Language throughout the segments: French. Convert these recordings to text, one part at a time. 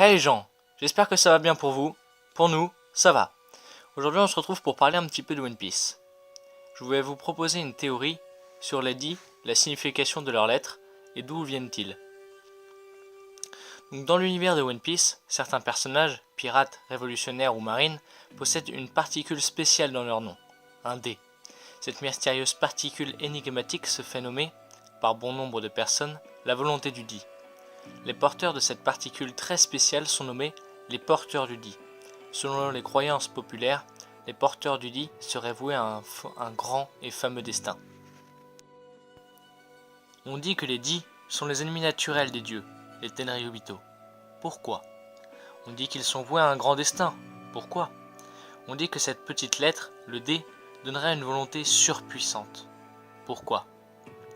Hey Jean, j'espère que ça va bien pour vous. Pour nous, ça va. Aujourd'hui on se retrouve pour parler un petit peu de One Piece. Je voulais vous proposer une théorie sur les dits, la signification de leurs lettres et d'où viennent-ils. Donc dans l'univers de One Piece, certains personnages, pirates, révolutionnaires ou marines, possèdent une particule spéciale dans leur nom, un D. Cette mystérieuse particule énigmatique se fait nommer, par bon nombre de personnes, la volonté du dit. Les porteurs de cette particule très spéciale sont nommés les porteurs du dit. Selon les croyances populaires, les porteurs du dit seraient voués à un grand et fameux destin. On dit que les dits sont les ennemis naturels des dieux, les Tenryubito. Pourquoi? On dit qu'ils sont voués à un grand destin. Pourquoi? On dit que cette petite lettre, le D, donnerait une volonté surpuissante. Pourquoi?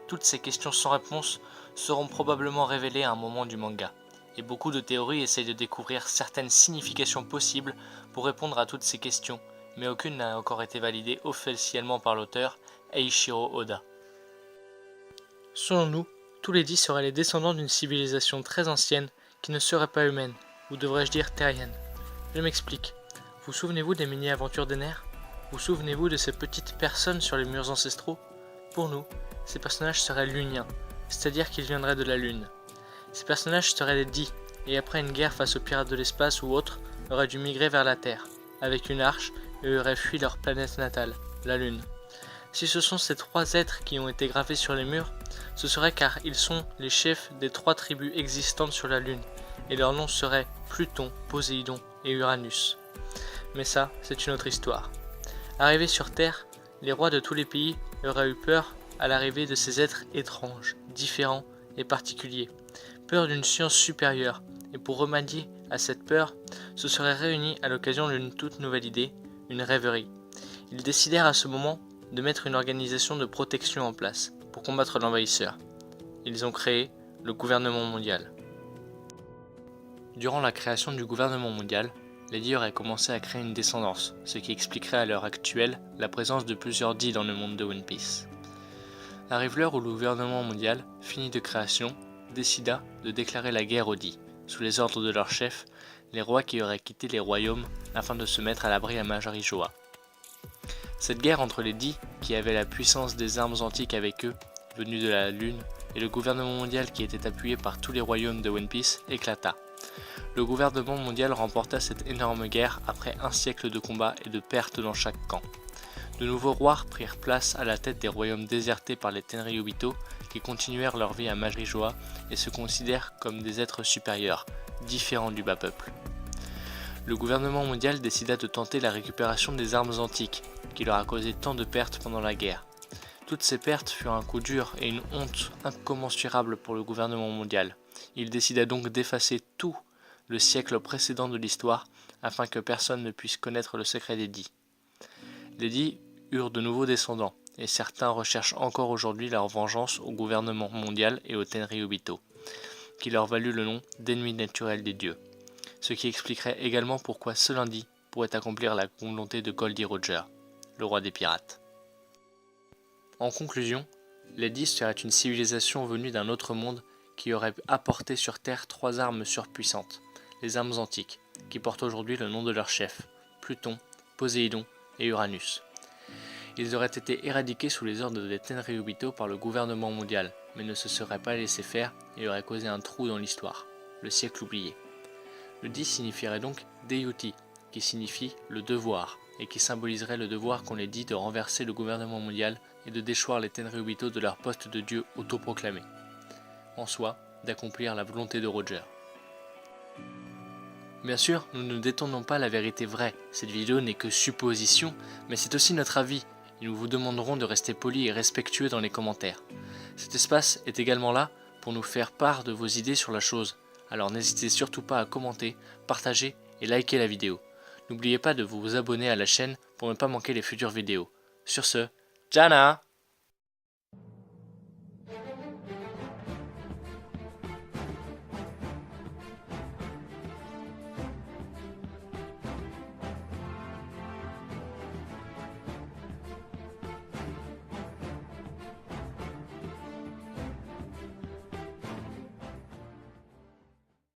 Toutes ces questions sans réponse seront probablement révélées à un moment du manga, et beaucoup de théories essayent de découvrir certaines significations possibles pour répondre à toutes ces questions, mais aucune n'a encore été validée officiellement par l'auteur Eiichiro Oda. Selon nous, tous les dits seraient les descendants d'une civilisation très ancienne qui ne serait pas humaine, ou devrais-je dire terrienne. Je m'explique. Vous souvenez-vous des mini-aventures d'Ener? Vous souvenez-vous de ces petites personnes sur les murs ancestraux? Pour nous, ces personnages seraient luniens, c'est-à-dire qu'ils viendraient de la Lune. Ces personnages seraient des dits, et après une guerre face aux pirates de l'espace ou autres, auraient dû migrer vers la Terre, avec une arche, et auraient fui leur planète natale, la Lune. Si ce sont ces trois êtres qui ont été gravés sur les murs, ce serait car ils sont les chefs des trois tribus existantes sur la Lune, et leurs noms seraient Pluton, Poséidon et Uranus. Mais ça, c'est une autre histoire. Arrivés sur Terre, les rois de tous les pays auraient eu peur à l'arrivée de ces êtres étranges, différents et particuliers, peur d'une science supérieure, et pour remédier à cette peur, se seraient réunis à l'occasion d'une toute nouvelle idée, une rêverie. Ils décidèrent à ce moment de mettre une organisation de protection en place pour combattre l'envahisseur. Ils ont créé le gouvernement mondial. Durant la création du gouvernement mondial, les dits auraient commencé à créer une descendance, ce qui expliquerait à l'heure actuelle la présence de plusieurs dits dans le monde de One Piece. Arrive l'heure où le gouvernement mondial, fini de création, décida de déclarer la guerre aux dits, sous les ordres de leur chef, les rois qui auraient quitté les royaumes afin de se mettre à l'abri à Majarijoa. Cette guerre entre les dits, qui avaient la puissance des armes antiques avec eux, venues de la Lune, et le gouvernement mondial qui était appuyé par tous les royaumes de One Piece, éclata. Le gouvernement mondial remporta cette énorme guerre après un siècle de combats et de pertes dans chaque camp. De nouveaux rois prirent place à la tête des royaumes désertés par les Tenryubito qui continuèrent leur vie à Majarijoa et se considèrent comme des êtres supérieurs, différents du bas peuple. Le gouvernement mondial décida de tenter la récupération des armes antiques qui leur a causé tant de pertes pendant la guerre. Toutes ces pertes furent un coup dur et une honte incommensurable pour le gouvernement mondial. Il décida donc d'effacer tout le siècle précédent de l'histoire afin que personne ne puisse connaître le secret des dits. Les dits eurent de nouveaux descendants, et certains recherchent encore aujourd'hui leur vengeance au gouvernement mondial et aux Tenryubito, qui leur valut le nom d'ennemis naturels des dieux, ce qui expliquerait également pourquoi seul un dit pourrait accomplir la volonté de Goldie Roger, le roi des pirates. En conclusion, les dits seraient une civilisation venue d'un autre monde qui aurait apporté sur Terre trois armes surpuissantes, les armes antiques, qui portent aujourd'hui le nom de leur chef, Pluton, Poséidon et Uranus. Ils auraient été éradiqués sous les ordres des Tenryubito par le gouvernement mondial, mais ne se seraient pas laissés faire et auraient causé un trou dans l'histoire, le siècle oublié. Le dit signifierait donc Deyuti, qui signifie le devoir, et qui symboliserait le devoir qu'ont les dits de renverser le gouvernement mondial et de déchoir les Tenryubito de leur poste de dieu autoproclamé. En soi, d'accomplir la volonté de Roger. Bien sûr, nous ne détournons pas la vérité vraie, cette vidéo n'est que supposition, mais c'est aussi notre avis, et nous vous demanderons de rester polis et respectueux dans les commentaires. Cet espace est également là pour nous faire part de vos idées sur la chose, alors n'hésitez surtout pas à commenter, partager et liker la vidéo. N'oubliez pas de vous abonner à la chaîne pour ne pas manquer les futures vidéos. Sur ce, Jana!